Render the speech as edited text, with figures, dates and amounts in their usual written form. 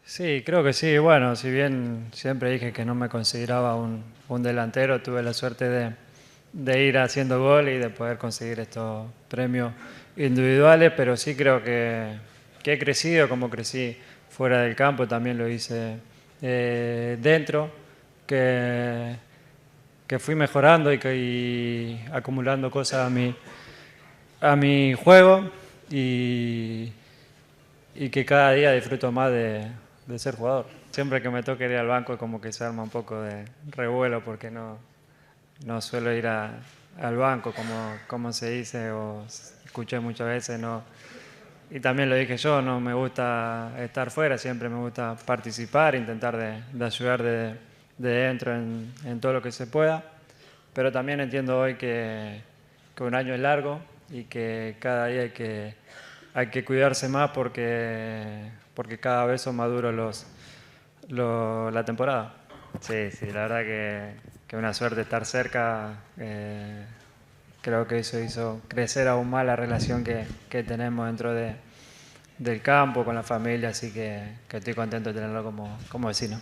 Sí, creo que sí. Bueno, si bien siempre dije que no me consideraba un delantero, tuve la suerte de ir haciendo gol y de poder conseguir estos premios individuales, pero sí creo que he crecido como crecí fuera del campo, también lo hice dentro, que, que fui mejorando y acumulando cosas a mi juego y, y que cada día disfruto más de ser jugador. Siempre que me toque ir al banco como que se arma un poco de revuelo porque no suelo ir al banco como se dice o escuché muchas veces. No. Y también lo dije yo, no me gusta estar fuera, siempre me gusta participar, intentar de ayudar de dentro en todo lo que se pueda. Pero también entiendo hoy que un año es largo y que cada día hay que cuidarse más porque cada vez son más duros la temporada. Sí, sí, la verdad que una suerte estar cerca. Creo que eso hizo crecer aún más la relación que tenemos dentro del campo, con la familia, así que estoy contento de tenerlo como vecino.